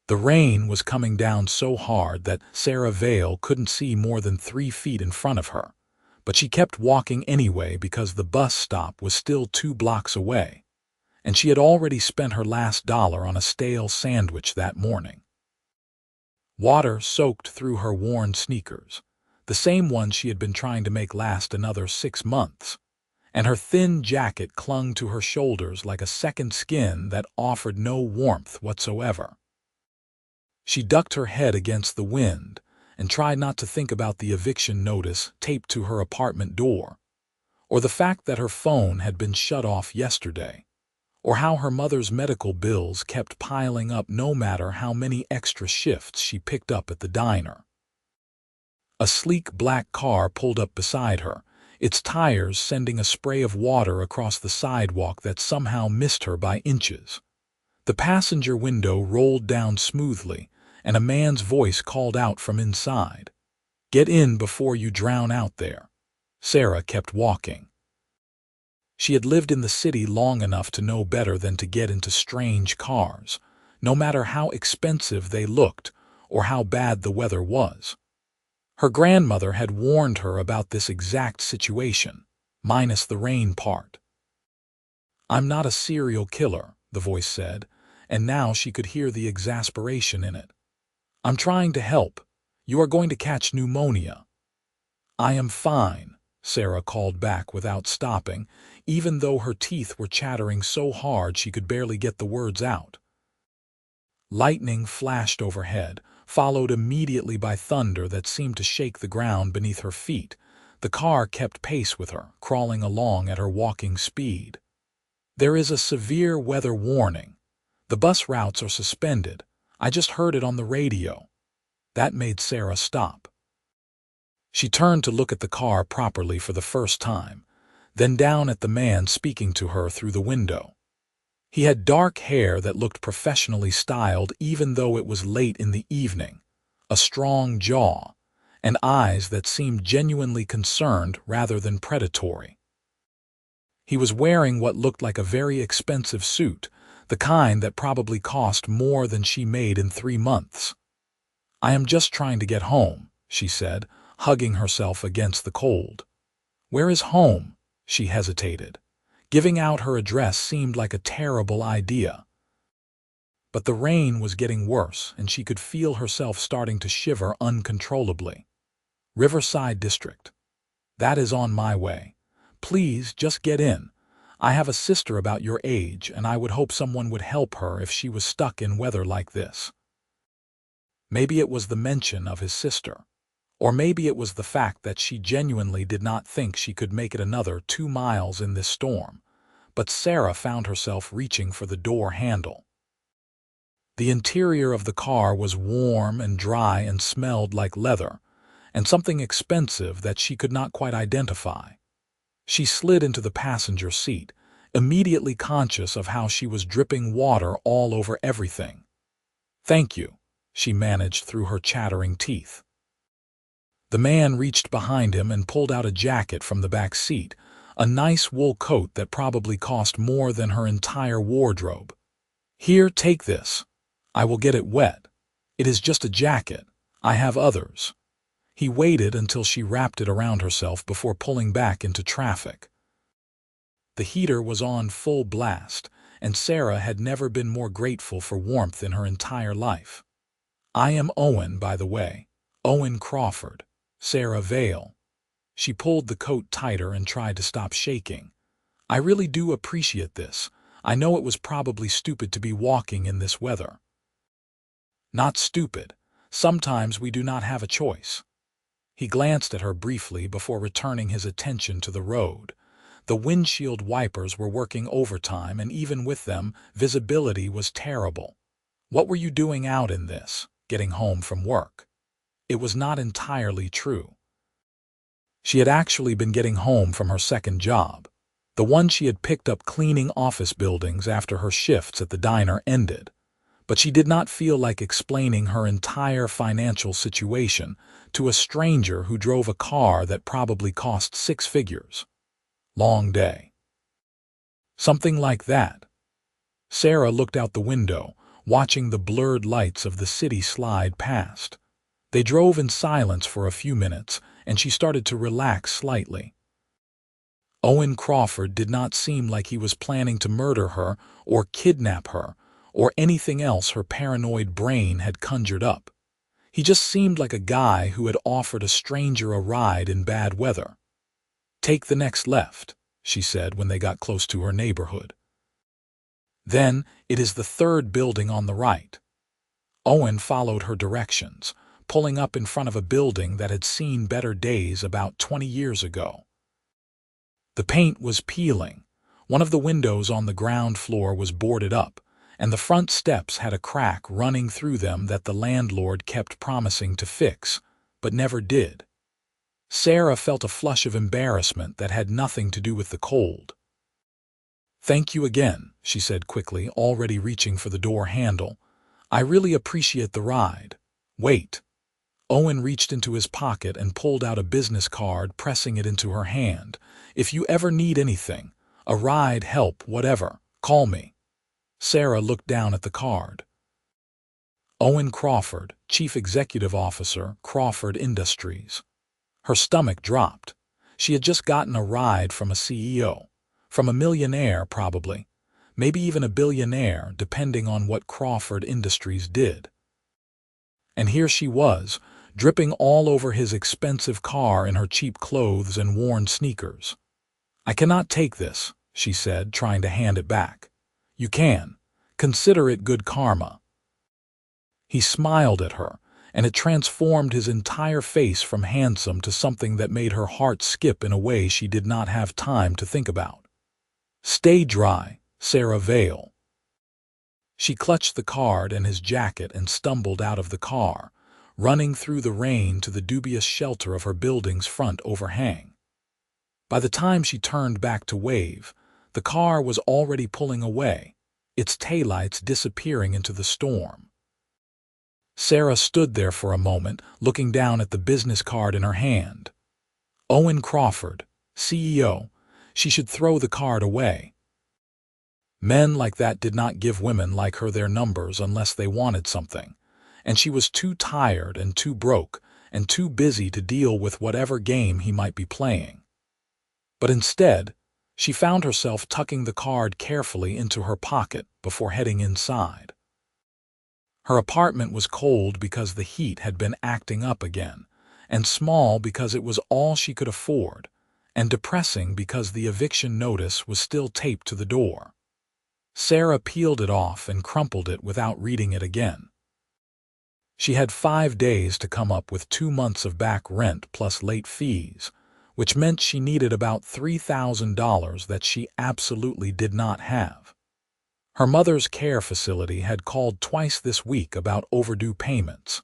The rain was coming down so hard that Sarah Vale couldn't see more than 3 feet in front of her, but she kept walking anyway because the bus stop was still 2 blocks away, and she had already spent her last dollar on a stale sandwich that morning. Water soaked through her worn sneakers, the same ones she had been trying to make last another 6 months, and her thin jacket clung to her shoulders like a second skin that offered no warmth whatsoever. She ducked her head against the wind and tried not to think about the eviction notice taped to her apartment door, or the fact that her phone had been shut off yesterday, or how her mother's medical bills kept piling up no matter how many extra shifts she picked up at the diner. A sleek black car pulled up beside her, its tires sending a spray of water across the sidewalk that somehow missed her by inches. The passenger window rolled down smoothly, and a man's voice called out from inside. "Get in before you drown out there." Sarah kept walking. She had lived in the city long enough to know better than to get into strange cars, no matter how expensive they looked or how bad the weather was. Her grandmother had warned her about this exact situation, minus the rain part. "I'm not a serial killer," the voice said, and now she could hear the exasperation in it. "I'm trying to help. You are going to catch pneumonia." "I am fine," Sarah called back without stopping, even though her teeth were chattering so hard she could barely get the words out. Lightning flashed overhead, followed immediately by thunder that seemed to shake the ground beneath her feet. The car kept pace with her, crawling along at her walking speed. "There is a severe weather warning. The bus routes are suspended. I just heard it on the radio." That made Sarah stop. She turned to look at the car properly for the first time, then down at the man speaking to her through the window. He had dark hair that looked professionally styled even though it was late in the evening, a strong jaw, and eyes that seemed genuinely concerned rather than predatory. He was wearing what looked like a very expensive suit, the kind that probably cost more than she made in 3 months. "I am just trying to get home," she said, hugging herself against the cold. "Where is home?" She hesitated. Giving out her address seemed like a terrible idea. But the rain was getting worse, and she could feel herself starting to shiver uncontrollably. "Riverside District. That is on my way. Please just get in. I have a sister about your age, and I would hope someone would help her if she was stuck in weather like this." Maybe it was the mention of his sister, or maybe it was the fact that she genuinely did not think she could make it another 2 miles in this storm, but Sarah found herself reaching for the door handle. The interior of the car was warm and dry and smelled like leather, and something expensive that she could not quite identify. She slid into the passenger seat, immediately conscious of how she was dripping water all over everything. "Thank you," she managed through her chattering teeth. The man reached behind him and pulled out a jacket from the back seat, a nice wool coat that probably cost more than her entire wardrobe. "Here, take this. I will get it wet. It is just a jacket. I have others." He waited until she wrapped it around herself before pulling back into traffic. The heater was on full blast, and Sarah had never been more grateful for warmth in her entire life. "I am Owen, by the way. Owen Crawford. Sarah Vale." She pulled the coat tighter and tried to stop shaking. "I really do appreciate this. I know it was probably stupid to be walking in this weather." "Not stupid. Sometimes we do not have a choice." He glanced at her briefly before returning his attention to the road. The windshield wipers were working overtime, and even with them, visibility was terrible. "What were you doing out in this, getting home from work?" It was not entirely true. She had actually been getting home from her second job, the one she had picked up cleaning office buildings after her shifts at the diner ended. But she did not feel like explaining her entire financial situation to a stranger who drove a car that probably cost 6 figures. Long day. Something like that. Sarah looked out the window, watching the blurred lights of the city slide past. They drove in silence for a few minutes, and she started to relax slightly. Owen Crawford did not seem like he was planning to murder her or kidnap her or anything else her paranoid brain had conjured up. He just seemed like a guy who had offered a stranger a ride in bad weather. "Take the next left," she said when they got close to her neighborhood. "Then it is the third building on the right." Owen followed her directions, pulling up in front of a building that had seen better days about 20 years ago. The paint was peeling, one of the windows on the ground floor was boarded up, and the front steps had a crack running through them that the landlord kept promising to fix, but never did. Sarah felt a flush of embarrassment that had nothing to do with the cold. "Thank you again," she said quickly, already reaching for the door handle. "I really appreciate the ride. Wait." Owen reached into his pocket and pulled out a business card, pressing it into her hand. "If you ever need anything, a ride, help, whatever, call me." Sarah looked down at the card. Owen Crawford, Chief Executive Officer, Crawford Industries. Her stomach dropped. She had just gotten a ride from a CEO. From a millionaire, probably. Maybe even a billionaire, depending on what Crawford Industries did. And here she was, dripping all over his expensive car in her cheap clothes and worn sneakers. "I cannot take this," she said, trying to hand it back. "You can. Consider it good karma." He smiled at her, and it transformed his entire face from handsome to something that made her heart skip in a way she did not have time to think about. "Stay dry, Sarah Vale." She clutched the card and his jacket and stumbled out of the car, running through the rain to the dubious shelter of her building's front overhang. By the time she turned back to wave, the car was already pulling away, its taillights disappearing into the storm. Sarah stood there for a moment, looking down at the business card in her hand. Owen Crawford, CEO. She should throw the card away. Men like that did not give women like her their numbers unless they wanted something, and she was too tired and too broke and too busy to deal with whatever game he might be playing. But instead, she found herself tucking the card carefully into her pocket before heading inside. Her apartment was cold because the heat had been acting up again, and small because it was all she could afford, and depressing because the eviction notice was still taped to the door. Sarah peeled it off and crumpled it without reading it again. She had 5 days to come up with 2 months of back rent plus late fees, which meant she needed about $3,000 that she absolutely did not have. Her mother's care facility had called twice this week about overdue payments.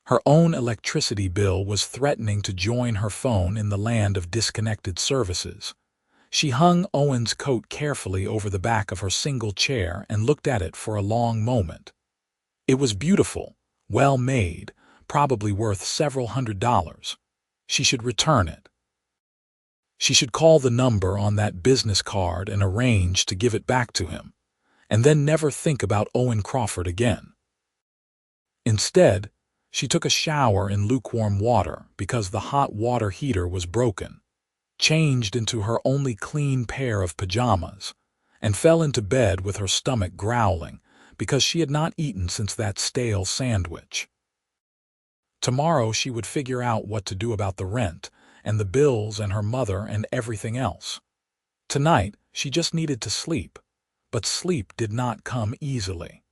Her own electricity bill was threatening to join her phone in the land of disconnected services. She hung Owen's coat carefully over the back of her single chair and looked at it for a long moment. It was beautiful, well made, probably worth several $100s. She should return it. She should call the number on that business card and arrange to give it back to him, and then never think about Owen Crawford again. Instead, she took a shower in lukewarm water because the hot water heater was broken, changed into her only clean pair of pajamas, and fell into bed with her stomach growling because she had not eaten since that stale sandwich. Tomorrow she would figure out what to do about the rent and the bills and her mother and everything else. Tonight, she just needed to sleep, but sleep did not come easily.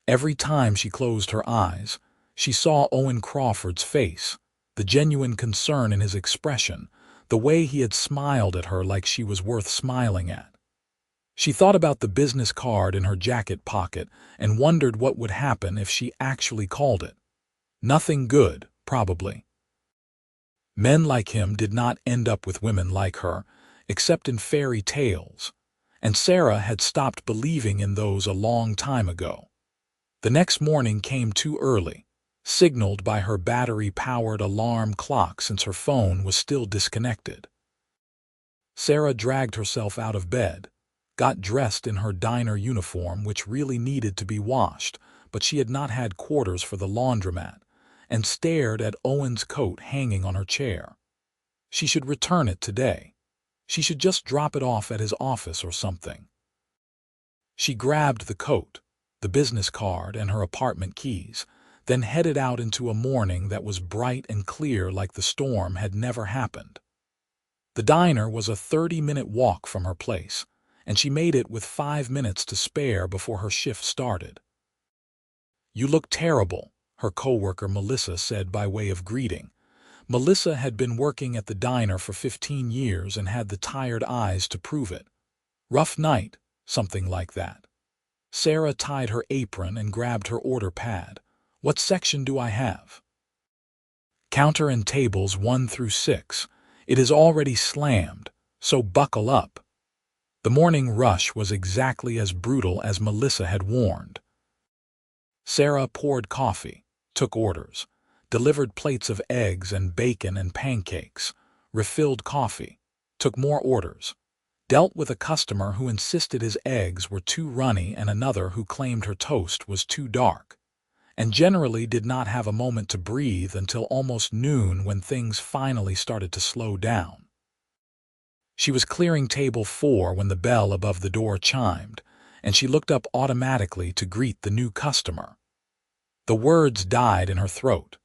Every time she closed her eyes, she saw Owen Crawford's face, the genuine concern in his expression, the way he had smiled at her like she was worth smiling at. She thought about the business card in her jacket pocket and wondered what would happen if she actually called it. Nothing good, probably. Men like him did not end up with women like her, except in fairy tales, and Sarah had stopped believing in those a long time ago. The next morning came too early, signaled by her battery-powered alarm clock since her phone was still disconnected. Sarah dragged herself out of bed, got dressed in her diner uniform, which really needed to be washed, but she had not had quarters for the laundromat, and stared at Owen's coat hanging on her chair. She should return it today. She should just drop it off at his office or something. She grabbed the coat, the business card, and her apartment keys, then headed out into a morning that was bright and clear like the storm had never happened. The diner was a 30-minute walk from her place, and she made it with 5 minutes to spare before her shift started. "You look terrible," her coworker Melissa said by way of greeting. Melissa had been working at the diner for 15 years and had the tired eyes to prove it. "Rough night," something like that. Sarah tied her apron and grabbed her order pad. "What section do I have?" "Counter and tables 1 through 6. It is already slammed, so buckle up." The morning rush was exactly as brutal as Melissa had warned. Sarah poured coffee, took orders, delivered plates of eggs and bacon and pancakes, refilled coffee, took more orders, dealt with a customer who insisted his eggs were too runny and another who claimed her toast was too dark, and generally did not have a moment to breathe until almost noon when things finally started to slow down. She was clearing table 4 when the bell above the door chimed, and she looked up automatically to greet the new customer. The words died in her throat.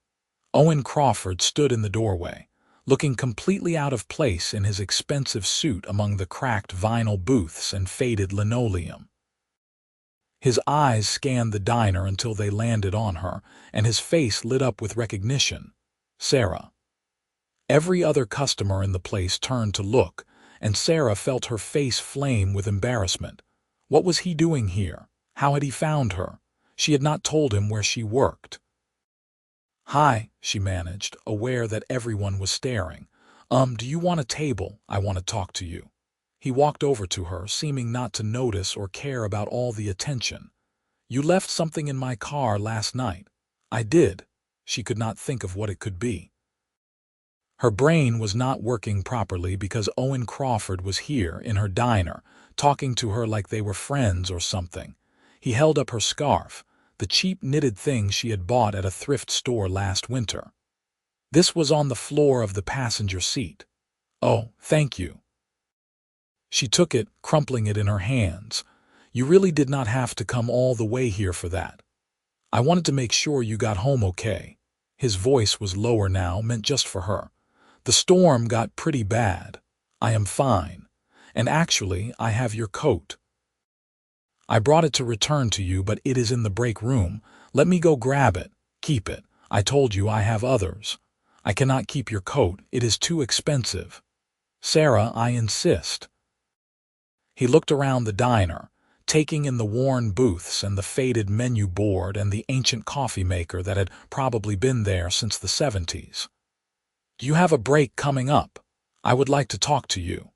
Owen Crawford stood in the doorway, looking completely out of place in his expensive suit among the cracked vinyl booths and faded linoleum. His eyes scanned the diner until they landed on her, and his face lit up with recognition. Sarah. Every other customer in the place turned to look, and Sarah felt her face flame with embarrassment. What was he doing here? How had he found her? She had not told him where she worked. "Hi," she managed, aware that everyone was staring. Do you want a table? I want to talk to you." He walked over to her, seeming not to notice or care about all the attention. "You left something in my car last night." "I did." She could not think of what it could be. Her brain was not working properly because Owen Crawford was here in her diner, talking to her like they were friends or something. He held up her scarf, the cheap knitted thing she had bought at a thrift store last winter. This was on the floor of the passenger seat. "Oh, thank you." She took it, crumpling it in her hands. "You really did not have to come all the way here for that. I wanted to make sure you got home okay." His voice was lower now, meant just for her. "The storm got pretty bad. I am fine. And actually, I have your coat. I brought it to return to you, but it is in the break room. Let me go grab it. Keep it. I told you I have others. I cannot keep your coat. It is too expensive." "Sarah, I insist." He looked around the diner, taking in the worn booths and the faded menu board and the ancient coffee maker that had probably been there since the 70s. "Do you have a break coming up? I would like to talk to you."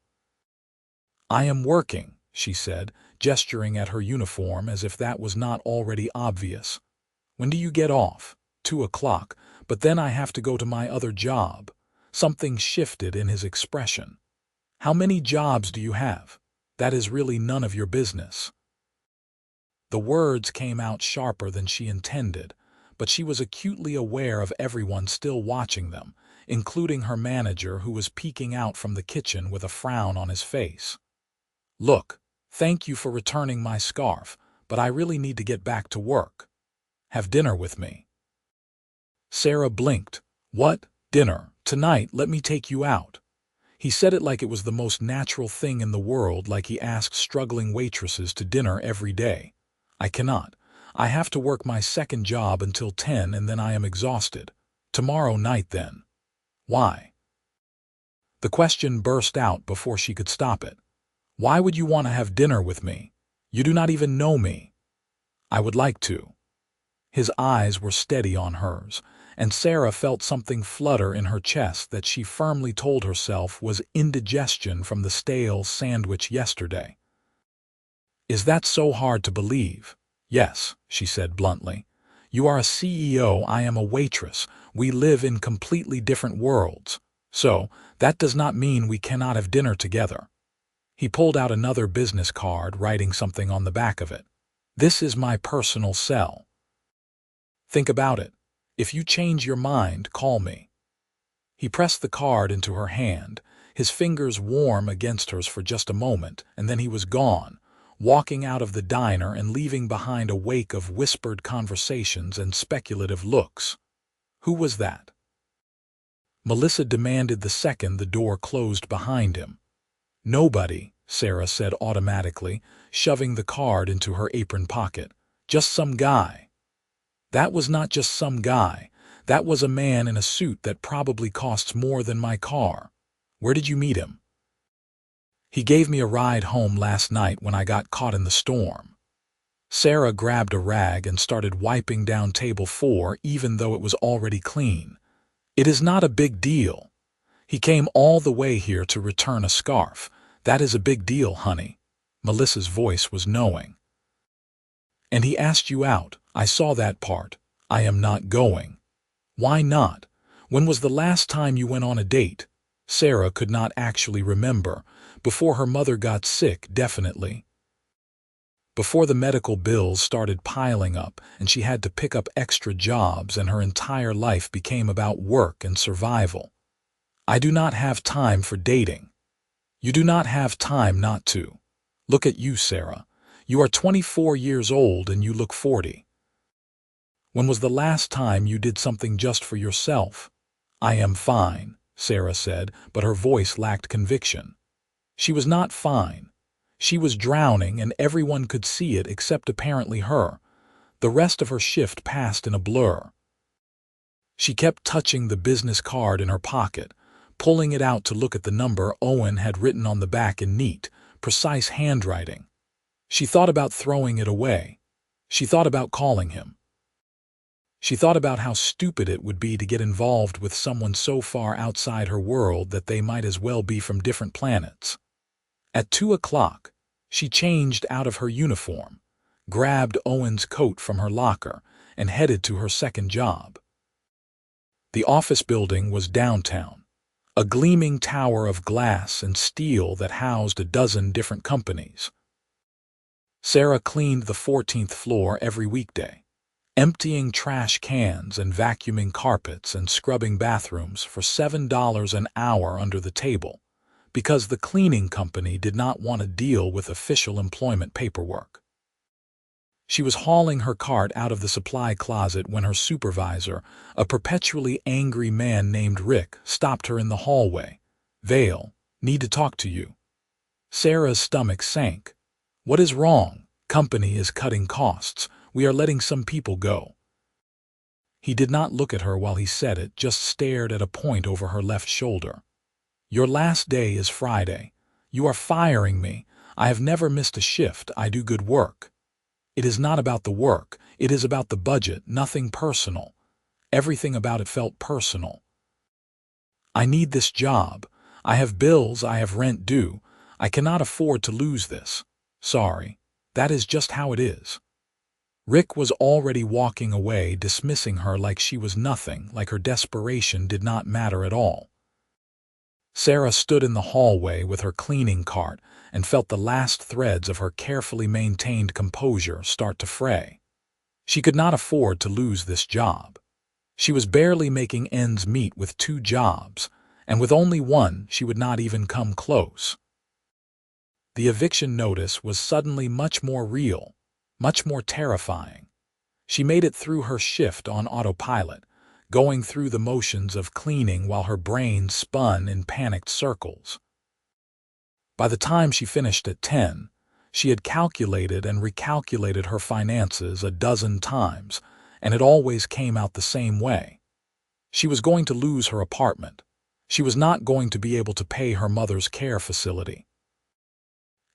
"I am working," she said, gesturing at her uniform as if that was not already obvious. "When do you get off?" 2 o'clock, but then I have to go to my other job." Something shifted in his expression. "How many jobs do you have? That is really none of your business." The words came out sharper than she intended, but she was acutely aware of everyone still watching them, including her manager who was peeking out from the kitchen with a frown on his face. "Look, thank you for returning my scarf, but I really need to get back to work. Have dinner with me." Sarah blinked. "What? Dinner? Tonight? Let me take you out." He said it like it was the most natural thing in the world, like he asked struggling waitresses to dinner every day. "I cannot. I have to work my second job until 10 and then I am exhausted. Tomorrow night then." "Why?" The question burst out before she could stop it. "Why would you want to have dinner with me? You do not even know me." "I would like to." His eyes were steady on hers, and Sarah felt something flutter in her chest that she firmly told herself was indigestion from the stale sandwich yesterday. "Is that so hard to believe?" "Yes," she said bluntly. "You are a CEO, I am a waitress. We live in completely different worlds. So, that does not mean we cannot have dinner together." He pulled out another business card, writing something on the back of it. "This is my personal cell. Think about it. If you change your mind, call me." He pressed the card into her hand, his fingers warm against hers for just a moment, and then he was gone, walking out of the diner and leaving behind a wake of whispered conversations and speculative looks. Who was that? Melissa demanded the second the door closed behind him. "Nobody," Sarah said automatically, shoving the card into her apron pocket. "Just some guy." "That was not just some guy. That was a man in a suit that probably costs more than my car. Where did you meet him?" "He gave me a ride home last night when I got caught in the storm." Sarah grabbed a rag and started wiping down table 4 even though it was already clean. "It is not a big deal. He came all the way here to return a scarf. That is a big deal, honey." Melissa's voice was knowing. "And he asked you out. I saw that part. I am not going." "Why not? When was the last time you went on a date?" Sarah could not actually remember. Before her mother got sick, definitely. Before the medical bills started piling up and she had to pick up extra jobs and her entire life became about work and survival. "I do not have time for dating." "You do not have time not to. Look at you, Sarah. You are 24 years old and you look 40. When was the last time you did something just for yourself?" "I am fine," Sarah said, but her voice lacked conviction. She was not fine. She was drowning and everyone could see it except apparently her. The rest of her shift passed in a blur. She kept touching the business card in her pocket, pulling it out to look at the number Owen had written on the back in neat, precise handwriting. She thought about throwing it away. She thought about calling him. She thought about how stupid it would be to get involved with someone so far outside her world that they might as well be from different planets. At 2 o'clock, she changed out of her uniform, grabbed Owen's coat from her locker, and headed to her second job. The office building was downtown, a gleaming tower of glass and steel that housed a dozen different companies. Sarah cleaned the 14th floor every weekday, emptying trash cans and vacuuming carpets and scrubbing bathrooms for $7 an hour under the table, because the cleaning company did not want to deal with official employment paperwork. She was hauling her cart out of the supply closet when her supervisor, a perpetually angry man named Rick, stopped her in the hallway. "Vale, need to talk to you." Sarah's stomach sank. "What is wrong?" "Company is cutting costs. We are letting some people go." He did not look at her while he said it, just stared at a point over her left shoulder. "Your last day is Friday. You are firing me. I have never missed a shift. I do good work." "It is not about the work. It is about the budget, nothing personal." Everything about it felt personal. "I need this job. I have bills, I have rent due. I cannot afford to lose this. Sorry. That is just how it is." Rick was already walking away, dismissing her like she was nothing, like her desperation did not matter at all. Sarah stood in the hallway with her cleaning cart and felt the last threads of her carefully maintained composure start to fray. She could not afford to lose this job. She was barely making ends meet with 2 jobs, and with only one she would not even come close. The eviction notice was suddenly much more real, much more terrifying. She made it through her shift on autopilot, going through the motions of cleaning while her brain spun in panicked circles. By the time she finished at 10, she had calculated and recalculated her finances a dozen times, and it always came out the same way. She was going to lose her apartment. She was not going to be able to pay her mother's care facility.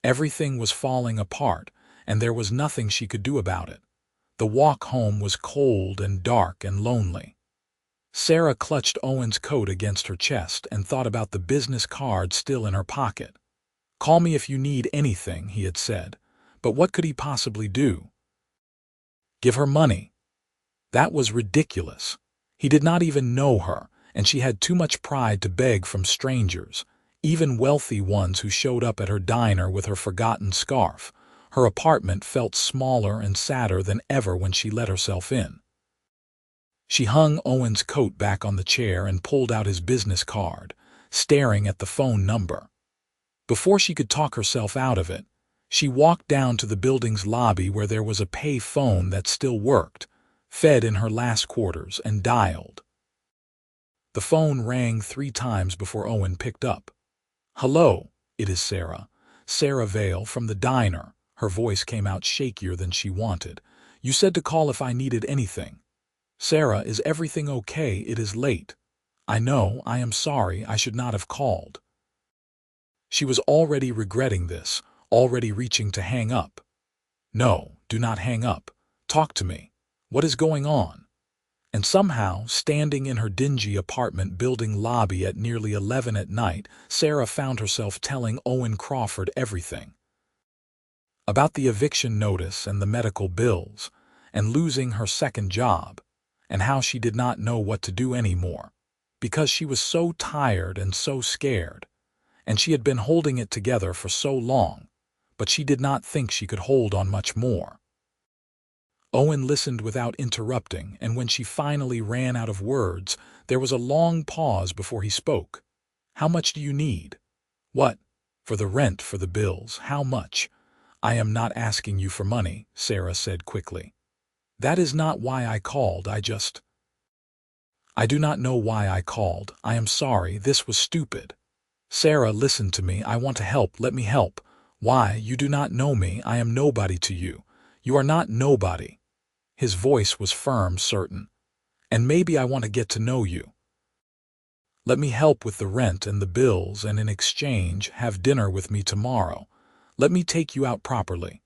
Everything was falling apart, and there was nothing she could do about it. The walk home was cold and dark and lonely. Sarah clutched Owen's coat against her chest and thought about the business card still in her pocket. "Call me if you need anything," he had said. But what could he possibly do? Give her money? That was ridiculous. He did not even know her, and she had too much pride to beg from strangers, even wealthy ones who showed up at her diner with her forgotten scarf. Her apartment felt smaller and sadder than ever when she let herself in. She hung Owen's coat back on the chair and pulled out his business card, staring at the phone number. Before she could talk herself out of it, she walked down to the building's lobby where there was a pay phone that still worked, fed in her last quarters, and dialed. The phone rang 3 times before Owen picked up. "Hello, it is Sarah. Sarah Vale from the diner." Her voice came out shakier than she wanted. "You said to call if I needed anything." "Sarah, is everything okay? It is late." "I know, I am sorry, I should not have called." She was already regretting this, already reaching to hang up. "No, do not hang up. Talk to me. What is going on?" And somehow, standing in her dingy apartment building lobby at nearly 11 at night, Sarah found herself telling Owen Crawford everything. About the eviction notice and the medical bills, and losing her second job, and how she did not know what to do anymore, because she was so tired and so scared, and she had been holding it together for so long, but she did not think she could hold on much more. Owen listened without interrupting, and when she finally ran out of words, there was a long pause before he spoke. "How much do you need?" "What?" "For the rent, for the bills. How much?" "I am not asking you for money," Sarah said quickly. "That is not why I called. I do not know why I called. I am sorry. This was stupid." "Sarah, listen to me. I want to help. Let me help." "Why? You do not know me. I am nobody to you." "You are not nobody." His voice was firm, certain. "And maybe I want to get to know you. Let me help with the rent and the bills, and in exchange, have dinner with me tomorrow. Let me take you out properly."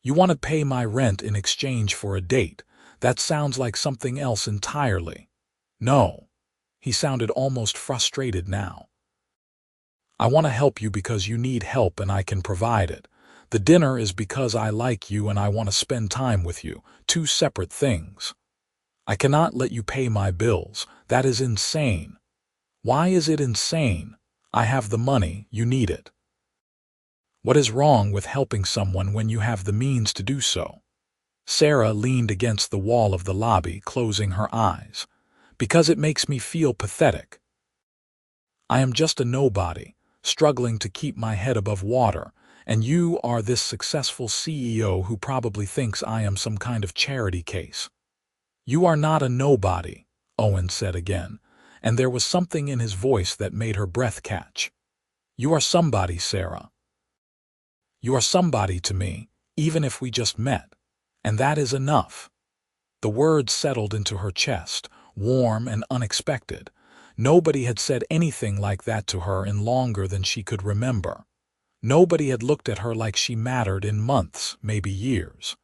"You want to pay my rent in exchange for a date? That sounds like something else entirely." "No." He sounded almost frustrated now. "I want to help you because you need help and I can provide it. The dinner is because I like you and I want to spend time with you. 2 separate things. I cannot let you pay my bills. That is insane." "Why is it insane? I have the money. You need it." "What is wrong with helping someone when you have the means to do so?" Sarah leaned against the wall of the lobby, closing her eyes. "Because it makes me feel pathetic. I am just a nobody, struggling to keep my head above water, and you are this successful CEO who probably thinks I am some kind of charity case." "You are not a nobody," Owen said again, and there was something in his voice that made her breath catch. "You are somebody, Sarah. You are somebody to me, even if we just met, and that is enough." The words settled into her chest, warm and unexpected. Nobody had said anything like that to her in longer than she could remember. Nobody had looked at her like she mattered in months, maybe years.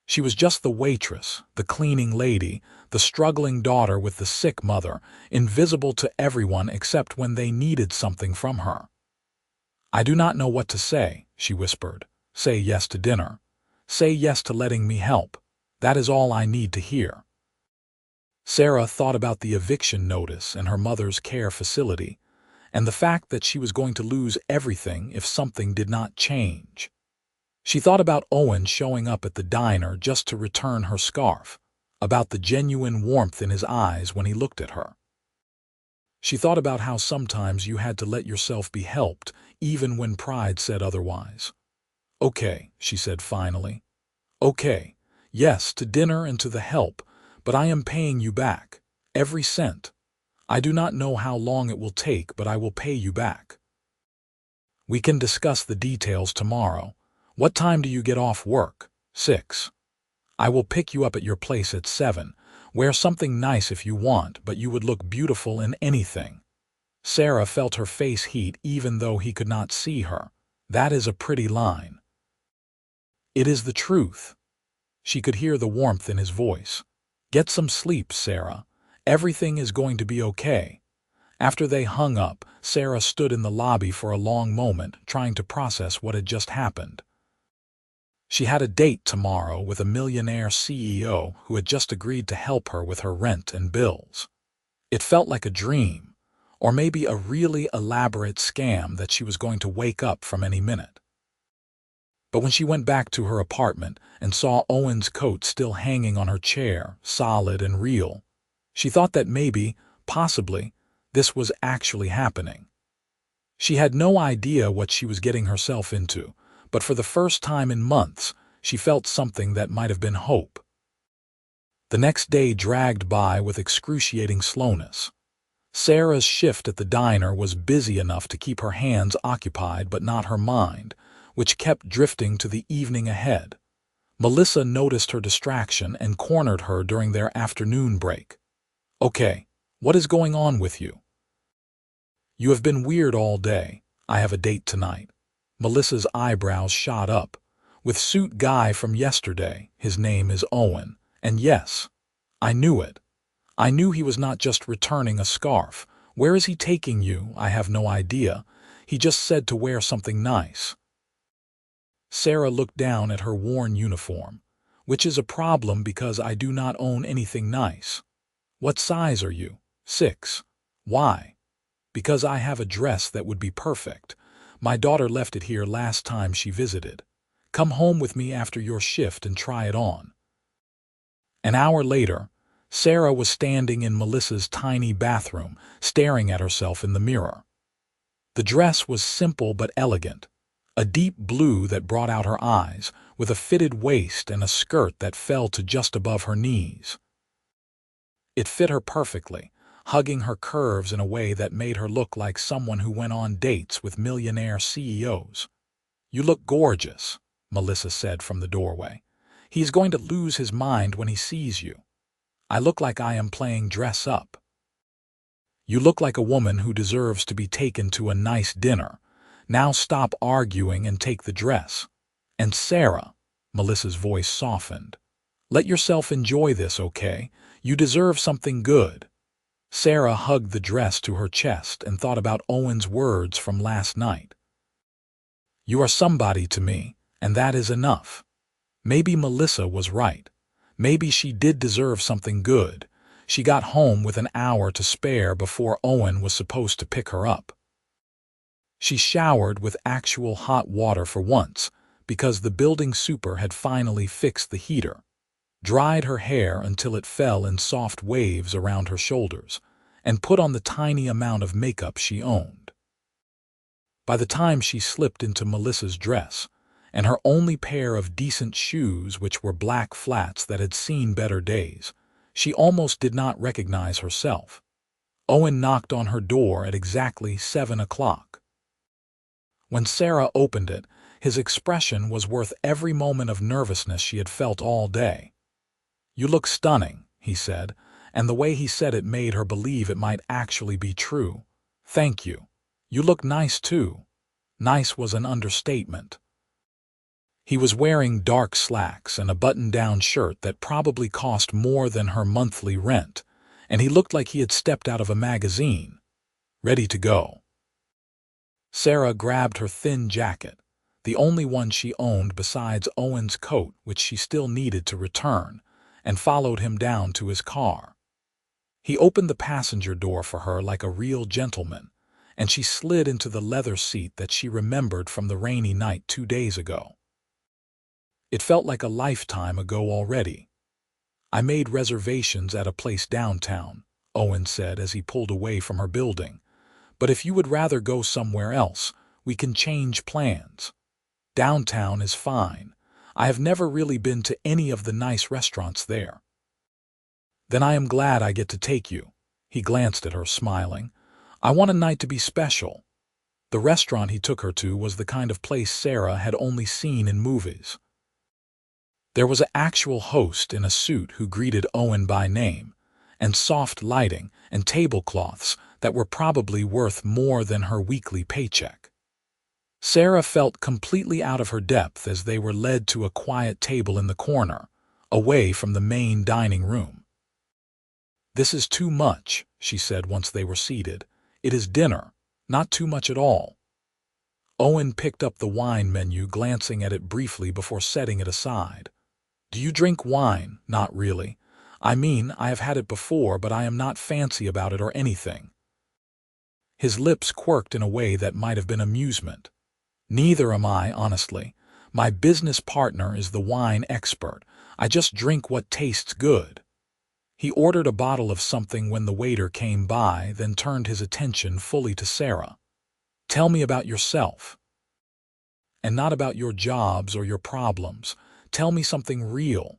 She was just the waitress, the cleaning lady, the struggling daughter with the sick mother, invisible to everyone except when they needed something from her. "I do not know what to say," she whispered. "Say yes to dinner. Say yes to letting me help. That is all I need to hear." Sarah thought about the eviction notice and her mother's care facility, and the fact that she was going to lose everything if something did not change. She thought about Owen showing up at the diner just to return her scarf, about the genuine warmth in his eyes when he looked at her. She thought about how sometimes you had to let yourself be helped, even when pride said otherwise. "Okay," she said finally. "Okay, yes, to dinner and to the help, but I am paying you back, every cent. I do not know how long it will take, but I will pay you back. We can discuss the details tomorrow. What time do you get off work?" 6. "I will pick you up at your place at 7. Wear something nice if you want, but you would look beautiful in anything." Sarah felt her face heat even though he could not see her. That is a pretty line. It is the truth. She could hear the warmth in his voice. "Get some sleep, Sarah. Everything is going to be okay." After they hung up, Sarah stood in the lobby for a long moment, trying to process what had just happened. She had a date tomorrow with a millionaire CEO who had just agreed to help her with her rent and bills. It felt like a dream, or maybe a really elaborate scam that she was going to wake up from any minute. But when she went back to her apartment and saw Owen's coat still hanging on her chair, solid and real, she thought that maybe, possibly, this was actually happening. She had no idea what she was getting herself into, but for the first time in months, she felt something that might have been hope. The next day dragged by with excruciating slowness. Sarah's shift at the diner was busy enough to keep her hands occupied but not her mind, which kept drifting to the evening ahead. Melissa noticed her distraction and cornered her during their afternoon break. "Okay, what is going on with you?" "You have been weird all day. I have a date tonight." Melissa's eyebrows shot up. "With suit guy from yesterday. His name is Owen. And yes, I knew it. I knew he was not just returning a scarf. Where is he taking you? I have no idea. He just said to wear something nice." Sarah looked down at her worn uniform, "Which is a problem because I do not own anything nice." "What size are you?" "6. Why?" "Because I have a dress that would be perfect. My daughter left it here last time she visited. Come home with me after your shift and try it on." An hour later, Sarah was standing in Melissa's tiny bathroom, staring at herself in the mirror. The dress was simple but elegant, a deep blue that brought out her eyes, with a fitted waist and a skirt that fell to just above her knees. It fit her perfectly, hugging her curves in a way that made her look like someone who went on dates with millionaire CEOs. "You look gorgeous," Melissa said from the doorway. "He is going to lose his mind when he sees you. I look like I am playing dress up." "You look like a woman who deserves to be taken to a nice dinner. Now stop arguing and take the dress. And Sarah," Melissa's voice softened, "let yourself enjoy this, okay? You deserve something good." Sarah hugged the dress to her chest and thought about Owen's words from last night. "You are somebody to me, and that is enough." Maybe Melissa was right. Maybe she did deserve something good. She got home with an hour to spare before Owen was supposed to pick her up. She showered with actual hot water for once, because the building super had finally fixed the heater, dried her hair until it fell in soft waves around her shoulders, and put on the tiny amount of makeup she owned. By the time she slipped into Melissa's dress, and her only pair of decent shoes, which were black flats that had seen better days, she almost did not recognize herself. Owen knocked on her door at exactly 7 o'clock. When Sarah opened it, his expression was worth every moment of nervousness she had felt all day. "You look stunning," he said, and the way he said it made her believe it might actually be true. "Thank you. You look nice too." Nice was an understatement. He was wearing dark slacks and a button-down shirt that probably cost more than her monthly rent, and he looked like he had stepped out of a magazine, ready to go. Sarah grabbed her thin jacket, the only one she owned besides Owen's coat, which she still needed to return, and followed him down to his car. He opened the passenger door for her like a real gentleman, and she slid into the leather seat that she remembered from the rainy night 2 days ago. It felt like a lifetime ago already. "I made reservations at a place downtown," Owen said as he pulled away from her building. "But if you would rather go somewhere else, we can change plans. Downtown is fine. I have never really been to any of the nice restaurants there." "Then I am glad I get to take you." He glanced at her, smiling. "I want a night to be special." The restaurant he took her to was the kind of place Sarah had only seen in movies. There was an actual host in a suit who greeted Owen by name, and soft lighting and tablecloths that were probably worth more than her weekly paycheck. Sarah felt completely out of her depth as they were led to a quiet table in the corner, away from the main dining room. "This is too much," she said once they were seated. "It is dinner, not too much at all." Owen picked up the wine menu, glancing at it briefly before setting it aside. "Do you drink wine?" "Not really. I mean, I have had it before, but I am not fancy about it or anything." His lips quirked in a way that might have been amusement. "Neither am I, honestly. My business partner is the wine expert. I just drink what tastes good." He ordered a bottle of something when the waiter came by, then turned his attention fully to Sarah. "Tell me about yourself. And not about your jobs or your problems. Tell me something real."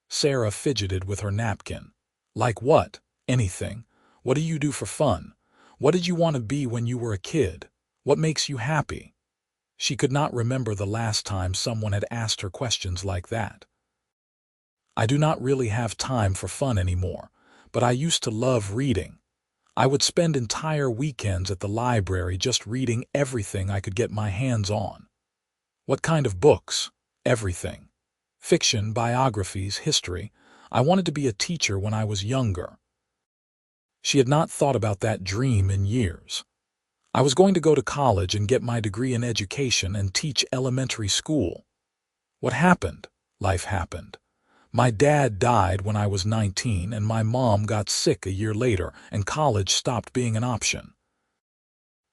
Sarah fidgeted with her napkin. "Like what? Anything. What do you do for fun? What did you want to be when you were a kid? What makes you happy?" She could not remember the last time someone had asked her questions like that. "I do not really have time for fun anymore, but I used to love reading. I would spend entire weekends at the library just reading everything I could get my hands on." "What kind of books?" "Everything. Fiction, biographies, history. I wanted to be a teacher when I was younger." She had not thought about that dream in years. "I was going to go to college and get my degree in education and teach elementary school." "What happened?" "Life happened. My dad died when I was 19 and my mom got sick a year later and college stopped being an option.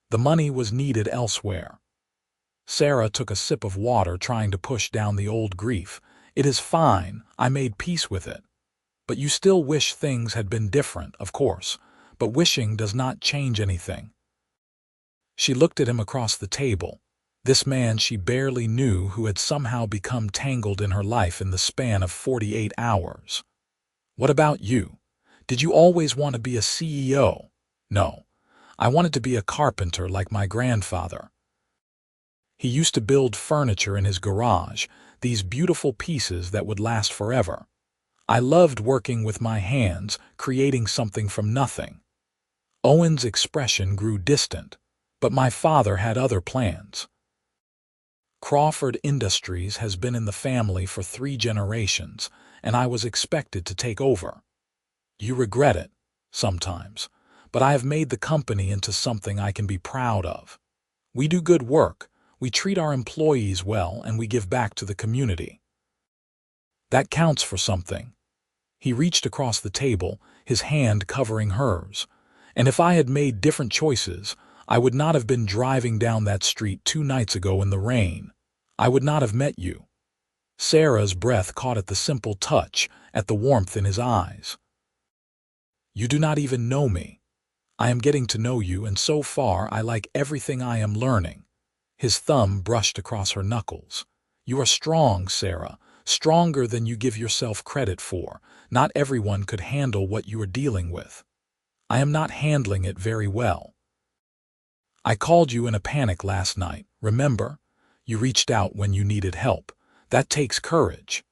The money was needed elsewhere." Sarah took a sip of water, trying to push down the old grief. "It is fine. I made peace with it. But you still wish things had been different, of course. But wishing does not change anything." She looked at him across the table. This man she barely knew who had somehow become tangled in her life in the span of 48 hours. "What about you? Did you always want to be a CEO?" "No. I wanted to be a carpenter like my grandfather. He used to build furniture in his garage, these beautiful pieces that would last forever. I loved working with my hands, creating something from nothing." Owen's expression grew distant. "But my father had other plans. Crawford Industries has been in the family for 3 generations, and I was expected to take over." "You regret it?" "Sometimes. But I have made the company into something I can be proud of. We do good work. We treat our employees well, and we give back to the community. That counts for something." He reached across the table, his hand covering hers. "And if I had made different choices, I would not have been driving down that street 2 nights ago in the rain. I would not have met you." Sarah's breath caught at the simple touch, at the warmth in his eyes. "You do not even know me. I am getting to know you, and so far I like everything I am learning." His thumb brushed across her knuckles. "You are strong, Sarah, stronger than you give yourself credit for. Not everyone could handle what you are dealing with. I am not handling it very well. I called you in a panic last night, remember? You reached out when you needed help. That takes courage."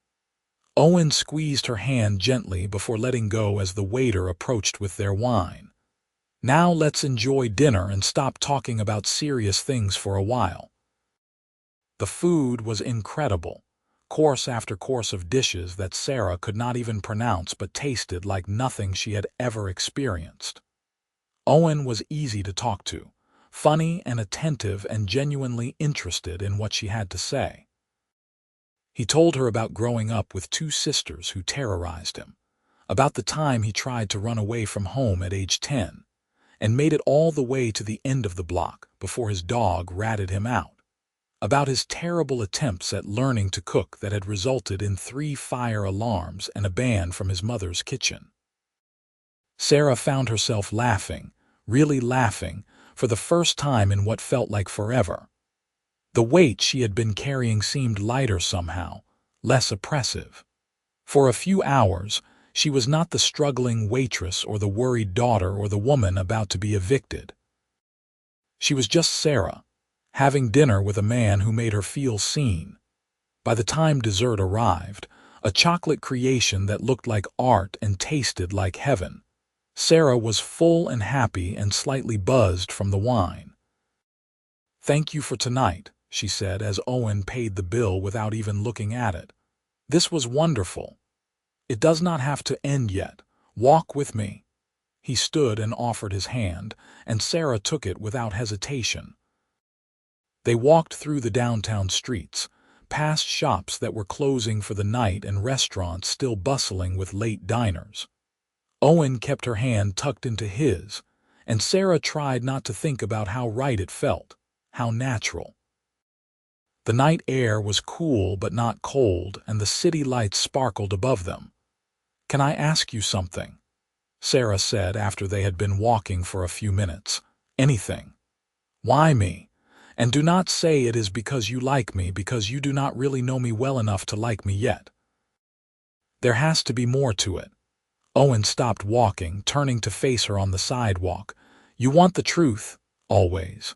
Owen squeezed her hand gently before letting go as the waiter approached with their wine. "Now let's enjoy dinner and stop talking about serious things for a while." The food was incredible. Course after course of dishes that Sarah could not even pronounce but tasted like nothing she had ever experienced. Owen was easy to talk to, funny and attentive and genuinely interested in what she had to say. He told her about growing up with 2 sisters who terrorized him, about the time he tried to run away from home at age 10, and made it all the way to the end of the block before his dog ratted him out, about his terrible attempts at learning to cook that had resulted in 3 fire alarms and a ban from his mother's kitchen. Sarah found herself laughing, really laughing, for the first time in what felt like forever. The weight she had been carrying seemed lighter somehow, less oppressive. For a few hours, she was not the struggling waitress or the worried daughter or the woman about to be evicted. She was just Sarah, having dinner with a man who made her feel seen. By the time dessert arrived, a chocolate creation that looked like art and tasted like heaven, Sarah was full and happy and slightly buzzed from the wine. "Thank you for tonight," she said as Owen paid the bill without even looking at it. "This was wonderful. It does not have to end yet. Walk with me." He stood and offered his hand, and Sarah took it without hesitation. They walked through the downtown streets, past shops that were closing for the night and restaurants still bustling with late diners. Owen kept her hand tucked into his, and Sarah tried not to think about how right it felt, how natural. The night air was cool but not cold, and the city lights sparkled above them. "Can I ask you something?" Sarah said after they had been walking for a few minutes. "Anything." "Why me? And do not say it is because you like me, because you do not really know me well enough to like me yet. There has to be more to it." Owen stopped walking, turning to face her on the sidewalk. "You want the truth, always.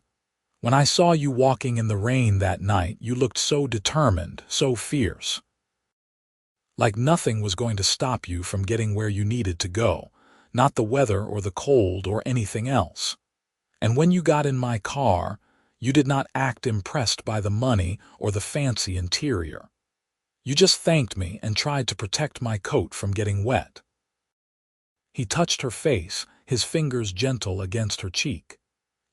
When I saw you walking in the rain that night, you looked so determined, so fierce. Like nothing was going to stop you from getting where you needed to go, not the weather or the cold or anything else. And when you got in my car, you did not act impressed by the money or the fancy interior. You just thanked me and tried to protect my coat from getting wet." He touched her face, his fingers gentle against her cheek.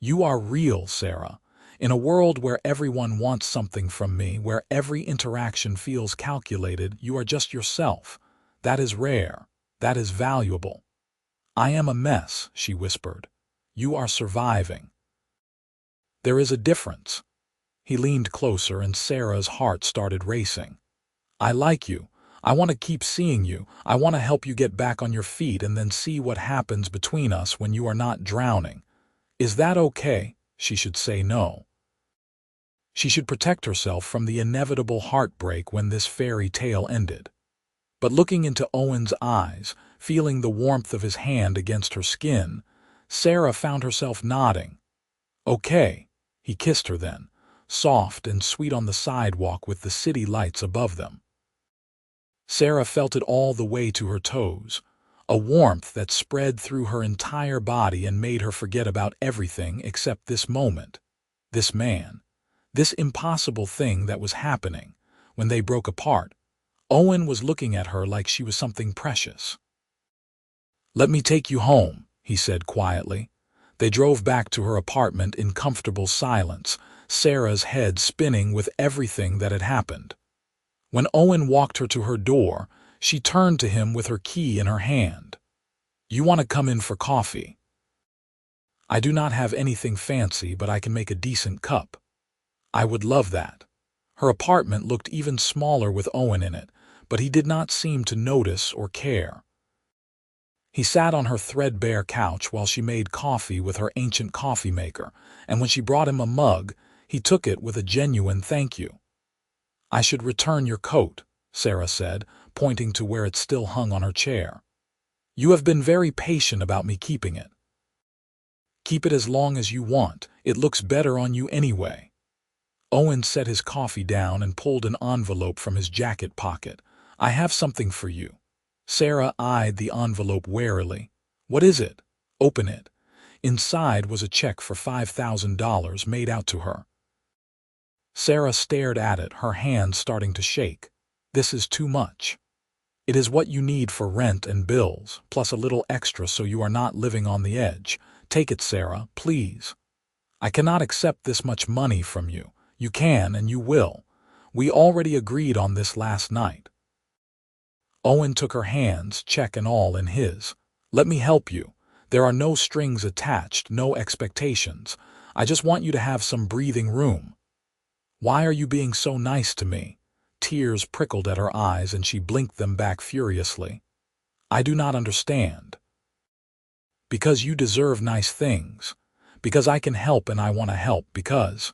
"You are real, Sarah. In a world where everyone wants something from me, where every interaction feels calculated, you are just yourself. That is rare. That is valuable." "I am a mess," she whispered. "You are surviving." "There is a difference." He leaned closer and Sarah's heart started racing. "I like you. I want to keep seeing you. I want to help you get back on your feet and then see what happens between us when you are not drowning. Is that okay?" She should say no. She should protect herself from the inevitable heartbreak when this fairy tale ended. But looking into Owen's eyes, feeling the warmth of his hand against her skin, Sarah found herself nodding. "Okay." He kissed her then, soft and sweet on the sidewalk with the city lights above them. Sarah felt it all the way to her toes, a warmth that spread through her entire body and made her forget about everything except this moment, this man, this impossible thing that was happening. When they broke apart, Owen was looking at her like she was something precious. "Let me take you home," he said quietly. They drove back to her apartment in comfortable silence, Sarah's head spinning with everything that had happened. When Owen walked her to her door, she turned to him with her key in her hand. "You want to come in for coffee?" "I do not have anything fancy, but I can make a decent cup." "I would love that." Her apartment looked even smaller with Owen in it, but he did not seem to notice or care. He sat on her threadbare couch while she made coffee with her ancient coffee maker, and when she brought him a mug, he took it with a genuine thank you. "I should return your coat," Sarah said, pointing to where it still hung on her chair. "You have been very patient about me keeping it." "Keep it as long as you want. It looks better on you anyway." Owen set his coffee down and pulled an envelope from his jacket pocket. "I have something for you." Sarah eyed the envelope warily. "What is it?" "Open it." Inside was a check for $5,000 made out to her. Sarah stared at it, her hands starting to shake. "This is too much." "It is what you need for rent and bills, plus a little extra so you are not living on the edge. Take it, Sarah, please." "I cannot accept this much money from you." "You can and you will. We already agreed on this last night." Owen took her hands, check and all, in his. "Let me help you. There are no strings attached, no expectations. I just want you to have some breathing room." "Why are you being so nice to me?" Tears prickled at her eyes and she blinked them back furiously. "I do not understand." "Because you deserve nice things. Because I can help and I want to help. Because—"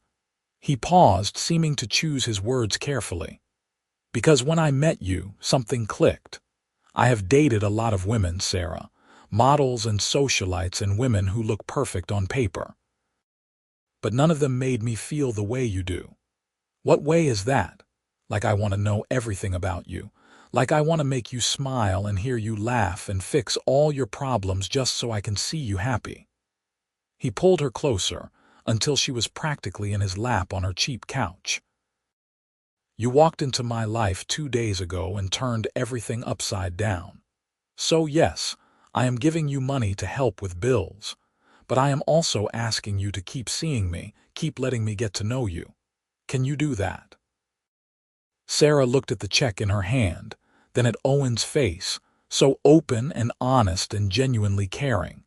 He paused, seeming to choose his words carefully. "Because when I met you, something clicked. I have dated a lot of women, Sarah. Models and socialites and women who look perfect on paper. But none of them made me feel the way you do." "What way is that?" "Like I want to know everything about you. Like I want to make you smile and hear you laugh and fix all your problems just so I can see you happy." He pulled her closer, until she was practically in his lap on her cheap couch. "You walked into my life 2 days ago and turned everything upside down. So yes, I am giving you money to help with bills. But I am also asking you to keep seeing me, keep letting me get to know you. Can you do that?" Sarah looked at the check in her hand, then at Owen's face, so open and honest and genuinely caring.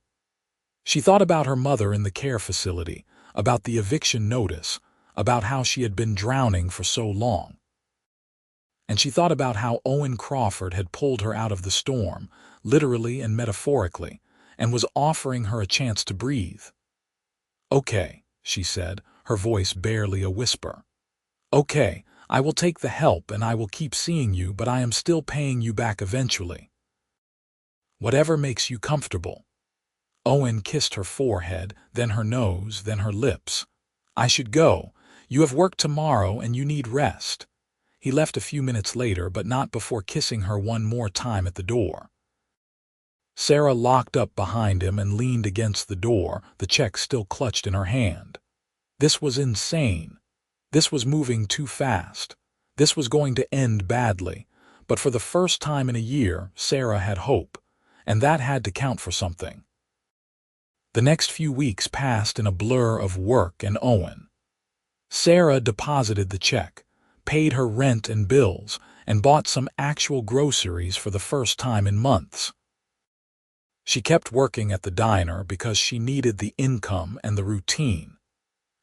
She thought about her mother in the care facility, about the eviction notice, about how she had been drowning for so long. And she thought about how Owen Crawford had pulled her out of the storm, literally and metaphorically, and was offering her a chance to breathe. "Okay," she said, her voice barely a whisper. "Okay, I will take the help and I will keep seeing you, but I am still paying you back eventually. Whatever makes you comfortable." Owen kissed her forehead, then her nose, then her lips. "I should go. You have work tomorrow and you need rest." He left a few minutes later, but not before kissing her one more time at the door. Sarah locked up behind him and leaned against the door, the check still clutched in her hand. This was insane. This was moving too fast. This was going to end badly. But for the first time in a year, Sarah had hope, and that had to count for something. The next few weeks passed in a blur of work and Owen. Sarah deposited the check, paid her rent and bills, and bought some actual groceries for the first time in months. She kept working at the diner because she needed the income and the routine,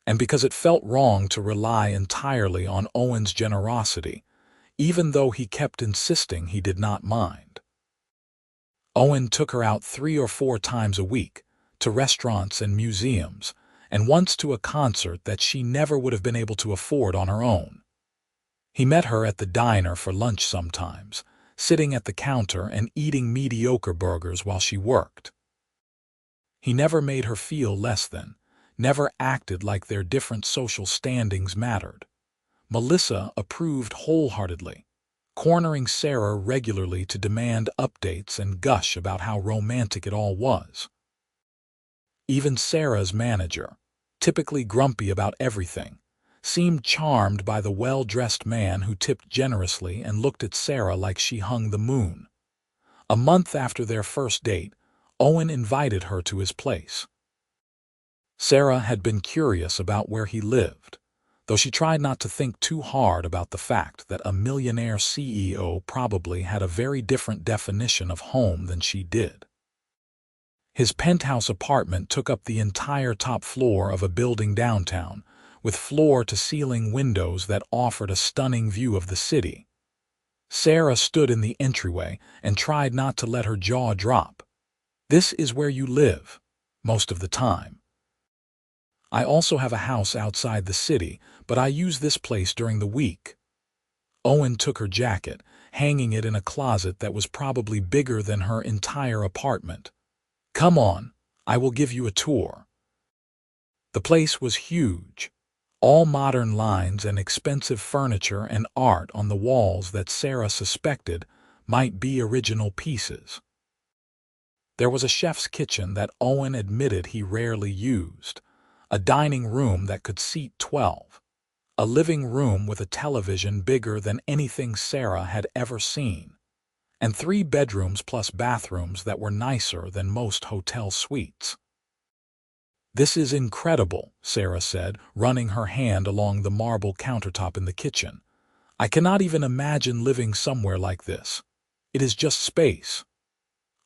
and because it felt wrong to rely entirely on Owen's generosity, even though he kept insisting he did not mind. Owen took her out 3 or 4 times a week, to restaurants and museums, and once to a concert that she never would have been able to afford on her own. He met her at the diner for lunch sometimes, sitting at the counter and eating mediocre burgers while she worked. He never made her feel less than, never acted like their different social standings mattered. Melissa approved wholeheartedly, cornering Sarah regularly to demand updates and gush about how romantic it all was. Even Sarah's manager, typically grumpy about everything, seemed charmed by the well-dressed man who tipped generously and looked at Sarah like she hung the moon. A month after their first date, Owen invited her to his place. Sarah had been curious about where he lived, though she tried not to think too hard about the fact that a millionaire CEO probably had a very different definition of home than she did. His penthouse apartment took up the entire top floor of a building downtown, with floor-to-ceiling windows that offered a stunning view of the city. Sarah stood in the entryway and tried not to let her jaw drop. "This is where you live, most of the time." "I also have a house outside the city, but I use this place during the week." Owen took her jacket, hanging it in a closet that was probably bigger than her entire apartment. "Come on, I will give you a tour." The place was huge, all modern lines and expensive furniture and art on the walls that Sarah suspected might be original pieces. There was a chef's kitchen that Owen admitted he rarely used, a dining room that could seat 12, a living room with a television bigger than anything Sarah had ever seen, and 3 bedrooms plus bathrooms that were nicer than most hotel suites. "This is incredible," Sarah said, running her hand along the marble countertop in the kitchen. "I cannot even imagine living somewhere like this. It is just space."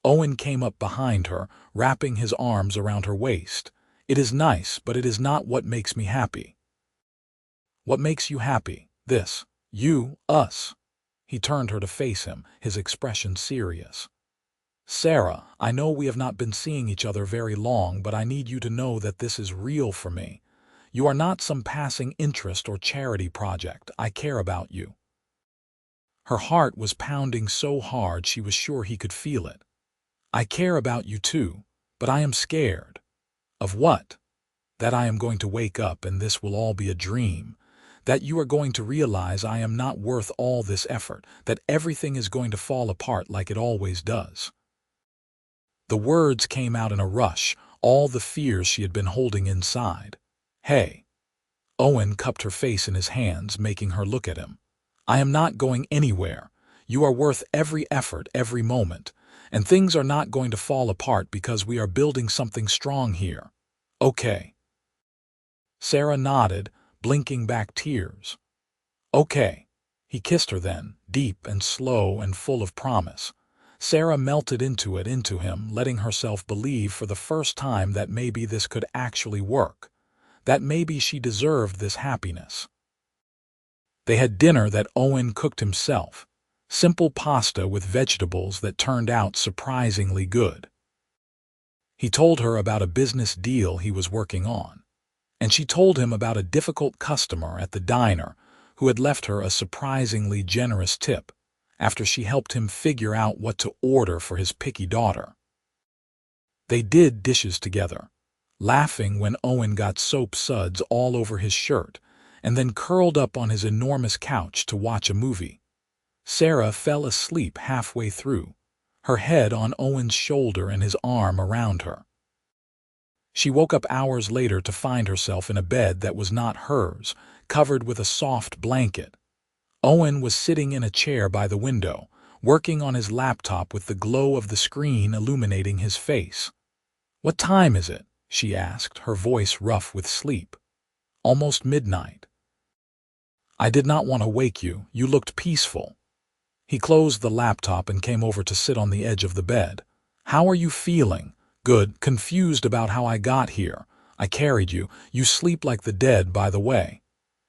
Owen came up behind her, wrapping his arms around her waist. "It is nice, but it is not what makes me happy." "What makes you happy? This, you, us." He turned her to face him, his expression serious. "Sarah, I know we have not been seeing each other very long, but I need you to know that this is real for me. You are not some passing interest or charity project. I care about you." Her heart was pounding so hard she was sure he could feel it. "I care about you too, but I am scared." "Of what?" "That I am going to wake up and this will all be a dream. That you are going to realize I am not worth all this effort, that everything is going to fall apart like it always does." The words came out in a rush, all the fears she had been holding inside. "Hey." Owen cupped her face in his hands, making her look at him. "I am not going anywhere. You are worth every effort, every moment. And things are not going to fall apart because we are building something strong here. Okay." Sarah nodded, blinking back tears. "Okay." He kissed her then, deep and slow and full of promise. Sarah melted into him, letting herself believe for the first time that maybe this could actually work, that maybe she deserved this happiness. They had dinner that Owen cooked himself, simple pasta with vegetables that turned out surprisingly good. He told her about a business deal he was working on, and she told him about a difficult customer at the diner who had left her a surprisingly generous tip after she helped him figure out what to order for his picky daughter. They did dishes together, laughing when Owen got soap suds all over his shirt and then curled up on his enormous couch to watch a movie. Sarah fell asleep halfway through, her head on Owen's shoulder and his arm around her. She woke up hours later to find herself in a bed that was not hers, covered with a soft blanket. Owen was sitting in a chair by the window, working on his laptop with the glow of the screen illuminating his face. "What time is it?" she asked, her voice rough with sleep. "Almost midnight." "I did not want to wake you. You looked peaceful." He closed the laptop and came over to sit on the edge of the bed. "How are you feeling?" "Good. Confused about how I got here. I carried you. You sleep like the dead, by the way."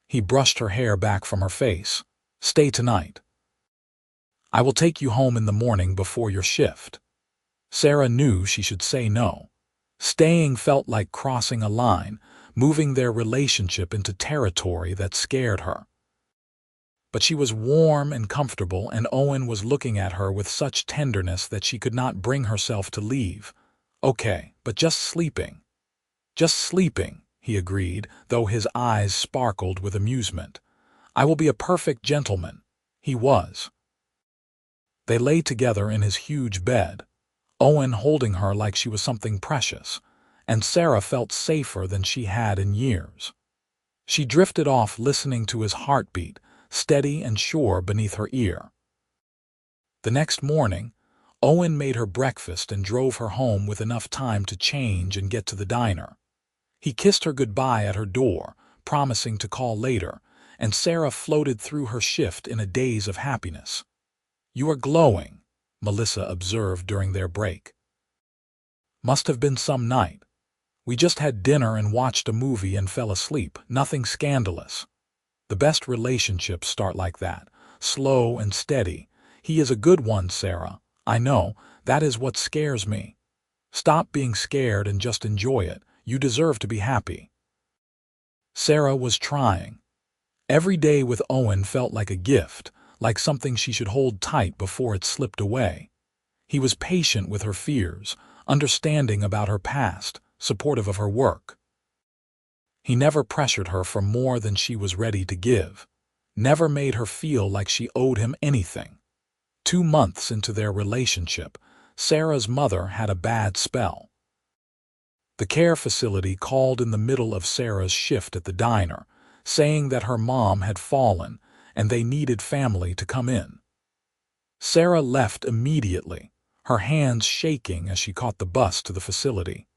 He brushed her hair back from her face. "Stay tonight. I will take you home in the morning before your shift." Sarah knew she should say no. Staying felt like crossing a line, moving their relationship into territory that scared her. But she was warm and comfortable, and Owen was looking at her with such tenderness that she could not bring herself to leave. "Okay, but just sleeping." "Just sleeping," he agreed, though his eyes sparkled with amusement. "I will be a perfect gentleman." He was. They lay together in his huge bed, Owen holding her like she was something precious, and Sarah felt safer than she had in years. She drifted off listening to his heartbeat, steady and sure beneath her ear. The next morning, Owen made her breakfast and drove her home with enough time to change and get to the diner. He kissed her goodbye at her door, promising to call later, and Sarah floated through her shift in a daze of happiness. "You are glowing," Melissa observed during their break. "Must have been some night. We just had dinner and watched a movie and fell asleep, nothing scandalous. The best relationships start like that, slow and steady. He is a good one, Sarah. I know, that is what scares me. Stop being scared and just enjoy it. You deserve to be happy." Sarah was trying. Every day with Owen felt like a gift, like something she should hold tight before it slipped away. He was patient with her fears, understanding about her past, supportive of her work. He never pressured her for more than she was ready to give, never made her feel like she owed him anything. 2 months into their relationship, Sarah's mother had a bad spell. The care facility called in the middle of Sarah's shift at the diner, saying that her mom had fallen and they needed family to come in. Sarah left immediately, her hands shaking as she caught the bus to the facility.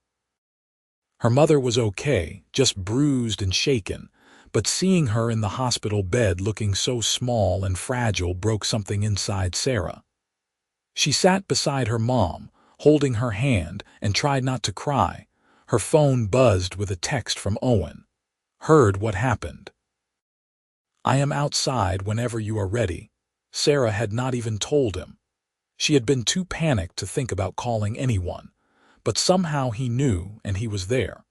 Her mother was okay, just bruised and shaken, but seeing her in the hospital bed looking so small and fragile broke something inside Sarah. She sat beside her mom, holding her hand, and tried not to cry. Her phone buzzed with a text from Owen. "Heard what happened. I am outside whenever you are ready." Sarah had not even told him. She had been too panicked to think about calling anyone, but somehow he knew and he was there.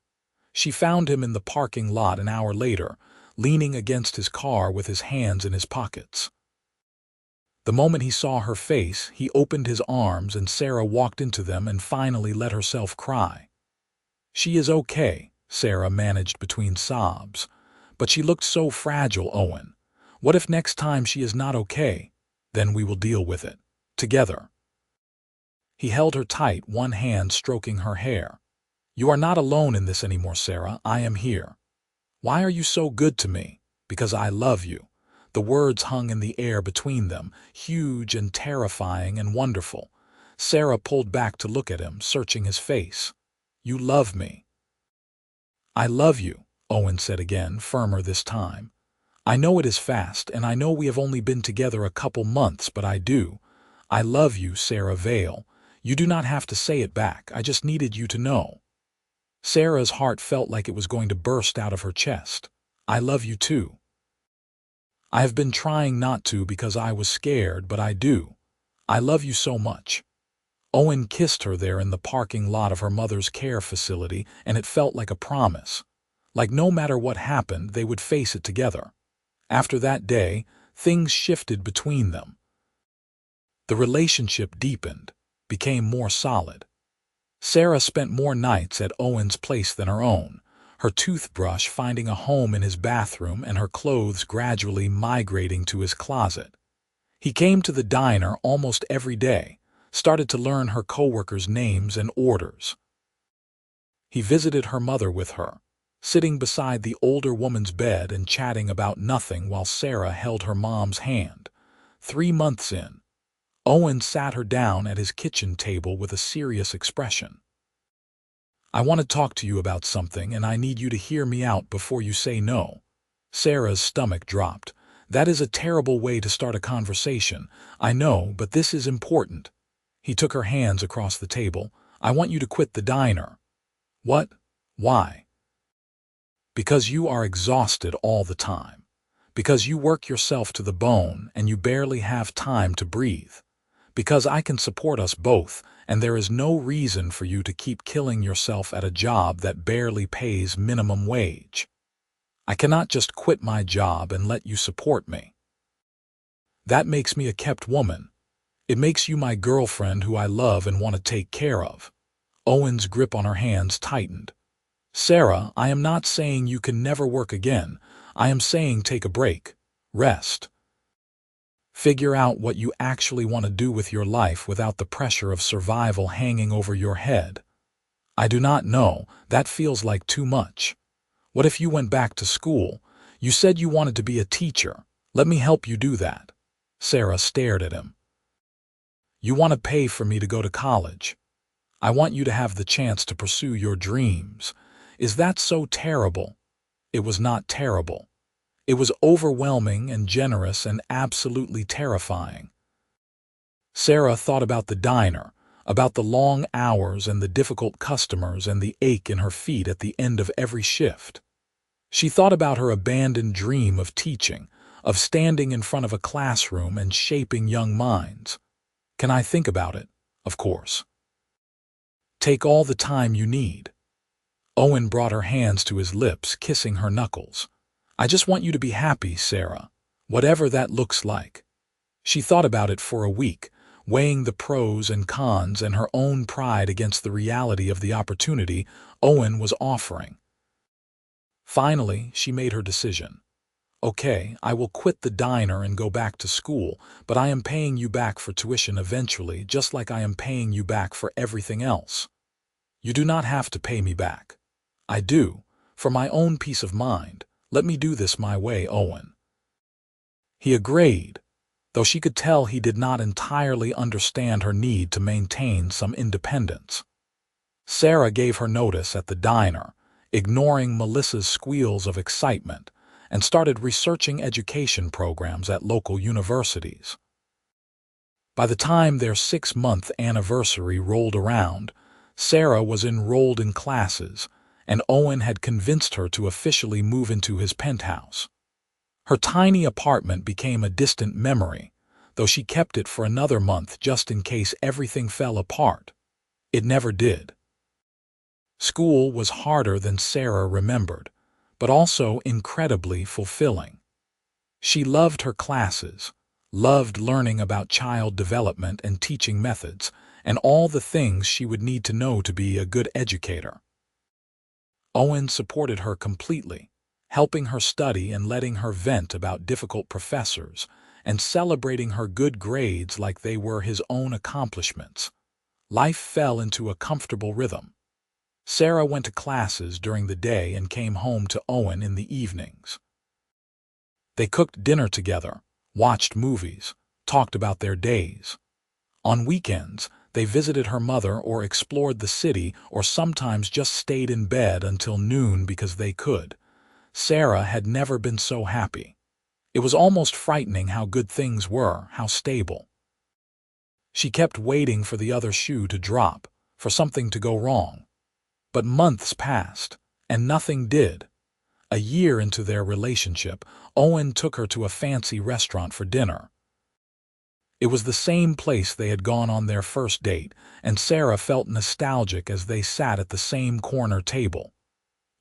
She found him in the parking lot an hour later, leaning against his car with his hands in his pockets. The moment he saw her face, he opened his arms and Sarah walked into them and finally let herself cry. "She is okay," Sarah managed between sobs. "But she looked so fragile, Owen. What if next time she is not okay? Then we will deal with it. Together." He held her tight, one hand stroking her hair. "You are not alone in this anymore, Sarah. I am here. Why are you so good to me? Because I love you." The words hung in the air between them, huge and terrifying and wonderful. Sarah pulled back to look at him, searching his face. "You love me." "I love you," Owen said again, firmer this time. "I know it is fast, and I know we have only been together a couple months, but I do. I love you, Sarah Vale. You do not have to say it back. I just needed you to know. Sarah's heart felt like it was going to burst out of her chest. I love you too. I have been trying not to because I was scared, but I do. I love you so much. Owen kissed her there in the parking lot of her mother's care facility, and it felt like a promise. Like no matter what happened, they would face it together. After that day, things shifted between them. The relationship deepened, became more solid. Sarah spent more nights at Owen's place than her own, her toothbrush finding a home in his bathroom and her clothes gradually migrating to his closet. He came to the diner almost every day, started to learn her coworkers' names and orders. He visited her mother with her, sitting beside the older woman's bed and chatting about nothing while Sarah held her mom's hand. 3 months in, Owen sat her down at his kitchen table with a serious expression. I want to talk to you about something, and I need you to hear me out before you say no. Sarah's stomach dropped. That is a terrible way to start a conversation. I know, but this is important. He took her hands across the table. I want you to quit the diner. What? Why? Because you are exhausted all the time. Because you work yourself to the bone and you barely have time to breathe. Because I can support us both, and there is no reason for you to keep killing yourself at a job that barely pays minimum wage. I cannot just quit my job and let you support me. That makes me a kept woman. It makes you my girlfriend who I love and want to take care of. Owen's grip on her hands tightened. Sarah, I am not saying you can never work again. I am saying take a break. Rest. Figure out what you actually want to do with your life without the pressure of survival hanging over your head. I do not know. That feels like too much. What if you went back to school? You said you wanted to be a teacher. Let me help you do that. Sarah stared at him. You want to pay for me to go to college. I want you to have the chance to pursue your dreams. Is that so terrible? It was not terrible. It was overwhelming and generous and absolutely terrifying. Sarah thought about the diner, about the long hours and the difficult customers and the ache in her feet at the end of every shift. She thought about her abandoned dream of teaching, of standing in front of a classroom and shaping young minds. Can I think about it? Of course. Take all the time you need. Owen brought her hands to his lips, kissing her knuckles. I just want you to be happy, Sarah, whatever that looks like. She thought about it for a week, weighing the pros and cons and her own pride against the reality of the opportunity Owen was offering. Finally, she made her decision. Okay, I will quit the diner and go back to school, but I am paying you back for tuition eventually, just like I am paying you back for everything else. You do not have to pay me back. I do, for my own peace of mind. Let me do this my way, Owen. He agreed, though she could tell he did not entirely understand her need to maintain some independence. Sarah gave her notice at the diner, ignoring Melissa's squeals of excitement, and started researching education programs at local universities. By the time their 6-month anniversary rolled around, Sarah was enrolled in classes, and Owen had convinced her to officially move into his penthouse. Her tiny apartment became a distant memory, though she kept it for another month just in case everything fell apart. It never did. School was harder than Sarah remembered, but also incredibly fulfilling. She loved her classes, loved learning about child development and teaching methods, and all the things she would need to know to be a good educator. Owen supported her completely, helping her study and letting her vent about difficult professors, and celebrating her good grades like they were his own accomplishments. Life fell into a comfortable rhythm. Sarah went to classes during the day and came home to Owen in the evenings. They cooked dinner together, watched movies, talked about their days. On weekends, they visited her mother or explored the city or sometimes just stayed in bed until noon because they could. Sarah had never been so happy. It was almost frightening how good things were, how stable. She kept waiting for the other shoe to drop, for something to go wrong. But months passed, and nothing did. A year into their relationship, Owen took her to a fancy restaurant for dinner. It was the same place they had gone on their first date, and Sarah felt nostalgic as they sat at the same corner table.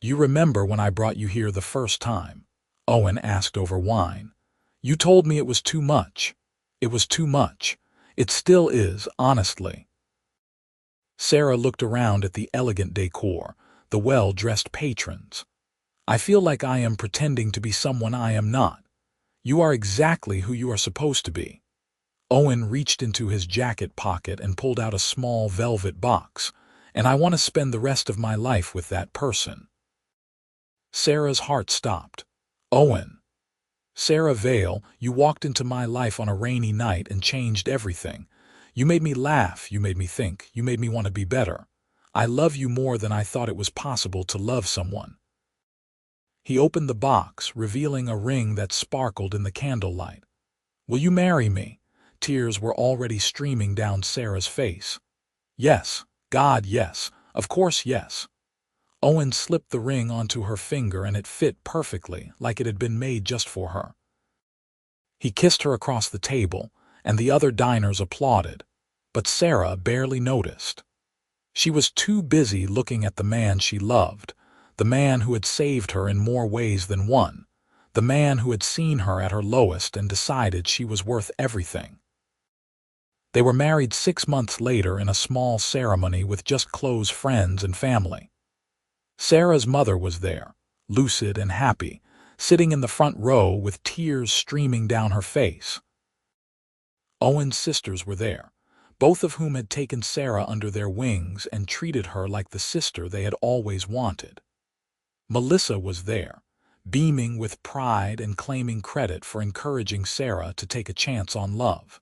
"You remember when I brought you here the first time?" Owen asked over wine. "You told me it was too much. It was too much. It still is, honestly." Sarah looked around at the elegant decor, the well-dressed patrons. "I feel like I am pretending to be someone I am not. You are exactly who you are supposed to be." Owen reached into his jacket pocket and pulled out a small velvet box. "And I want to spend the rest of my life with that person." Sarah's heart stopped. "Owen." "Sarah Vale, you walked into my life on a rainy night and changed everything. You made me laugh, you made me think, you made me want to be better. I love you more than I thought it was possible to love someone." He opened the box, revealing a ring that sparkled in the candlelight. "Will you marry me?" Tears were already streaming down Sarah's face. "Yes, God, yes, of course yes." Owen slipped the ring onto her finger and it fit perfectly, like it had been made just for her. He kissed her across the table, and the other diners applauded, but Sarah barely noticed. She was too busy looking at the man she loved, the man who had saved her in more ways than one, the man who had seen her at her lowest and decided she was worth everything. They were married 6 months later in a small ceremony with just close friends and family. Sarah's mother was there, lucid and happy, sitting in the front row with tears streaming down her face. Owen's sisters were there, both of whom had taken Sarah under their wings and treated her like the sister they had always wanted. Melissa was there, beaming with pride and claiming credit for encouraging Sarah to take a chance on love.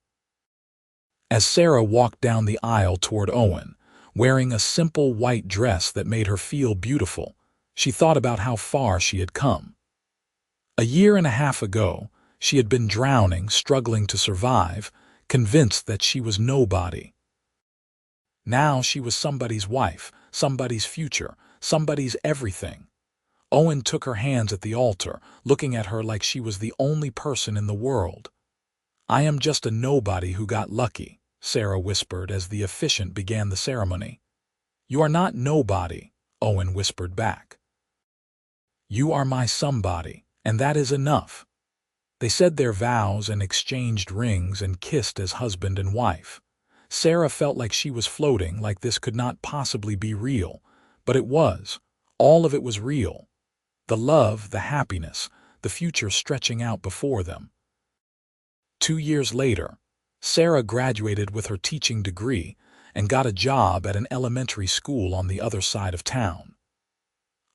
As Sarah walked down the aisle toward Owen, wearing a simple white dress that made her feel beautiful, she thought about how far she had come. A year and a half ago, she had been drowning, struggling to survive, convinced that she was nobody. Now she was somebody's wife, somebody's future, somebody's everything. Owen took her hands at the altar, looking at her like she was the only person in the world. "I am just a nobody who got lucky," Sarah whispered as the officiant began the ceremony. "You are not nobody," Owen whispered back. "You are my somebody, and that is enough." They said their vows and exchanged rings and kissed as husband and wife. Sarah felt like she was floating, like this could not possibly be real, but it was. All of it was real. The love, the happiness, the future stretching out before them. 2 years later, Sarah graduated with her teaching degree and got a job at an elementary school on the other side of town.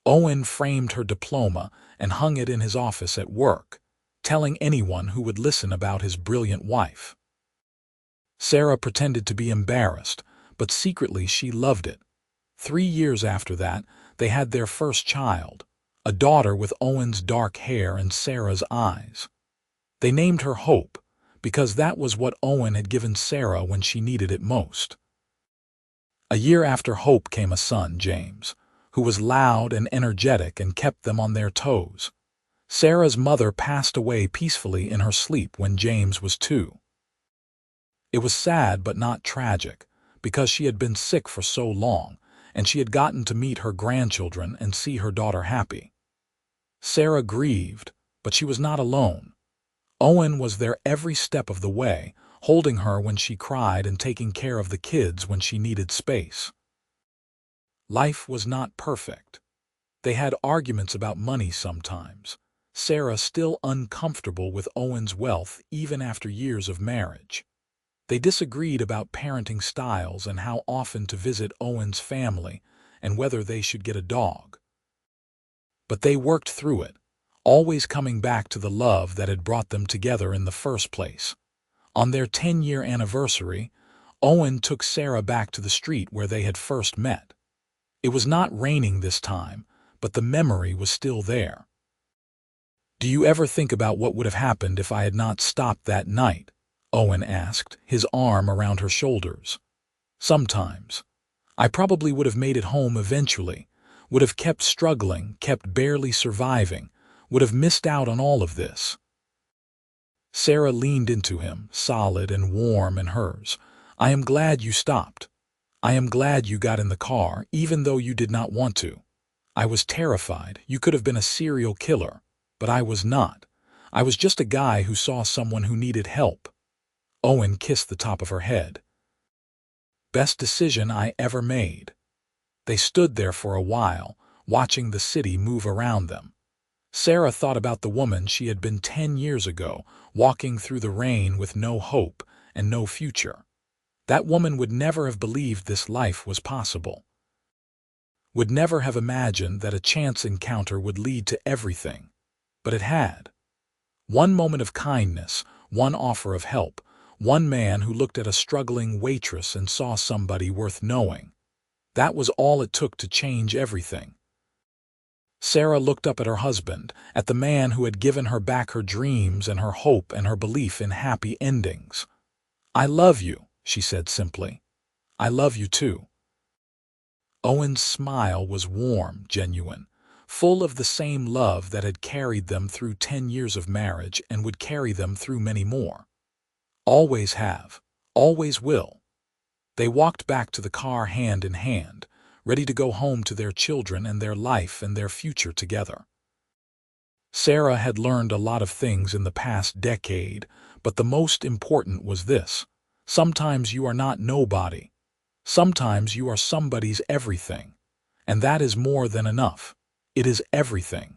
Owen framed her diploma and hung it in his office at work, telling anyone who would listen about his brilliant wife. Sarah pretended to be embarrassed, but secretly she loved it. 3 years after that, they had their first child, a daughter with Owen's dark hair and Sarah's eyes. They named her Hope, because that was what Owen had given Sarah when she needed it most. A year after Hope came a son, James, who was loud and energetic and kept them on their toes. Sarah's mother passed away peacefully in her sleep when James was 2. It was sad but not tragic, because she had been sick for so long, and she had gotten to meet her grandchildren and see her daughter happy. Sarah grieved, but she was not alone. Owen was there every step of the way, holding her when she cried and taking care of the kids when she needed space. Life was not perfect. They had arguments about money sometimes, Sarah still uncomfortable with Owen's wealth even after years of marriage. They disagreed about parenting styles and how often to visit Owen's family and whether they should get a dog. But they worked through it, always coming back to the love that had brought them together in the first place. On their 10-year anniversary, Owen took Sarah back to the street where they had first met. It was not raining this time, but the memory was still there. "Do you ever think about what would have happened if I had not stopped that night?" Owen asked, his arm around her shoulders. Sometimes. I probably would have made it home eventually, would have kept struggling, kept barely surviving, would have missed out on all of this. Sarah leaned into him, solid and warm in hers. I am glad you stopped. I am glad you got in the car, even though you did not want to. I was terrified. You could have been a serial killer, but I was not. I was just a guy who saw someone who needed help. Owen kissed the top of her head. Best decision I ever made. They stood there for a while, watching the city move around them. Sarah thought about the woman she had been 10 years ago, walking through the rain with no hope and no future. That woman would never have believed this life was possible. Would never have imagined that a chance encounter would lead to everything. But it had. One moment of kindness, one offer of help, one man who looked at a struggling waitress and saw somebody worth knowing. That was all it took to change everything. Sarah looked up at her husband, at the man who had given her back her dreams and her hope and her belief in happy endings. I love you, she said simply. I love you too. Owen's smile was warm, genuine, full of the same love that had carried them through 10 years of marriage and would carry them through many more. Always have, always will. They walked back to the car hand in hand, ready to go home to their children and their life and their future together. Sarah had learned a lot of things in the past decade, but the most important was this. Sometimes you are not nobody. Sometimes you are somebody's everything. And that is more than enough. It is everything.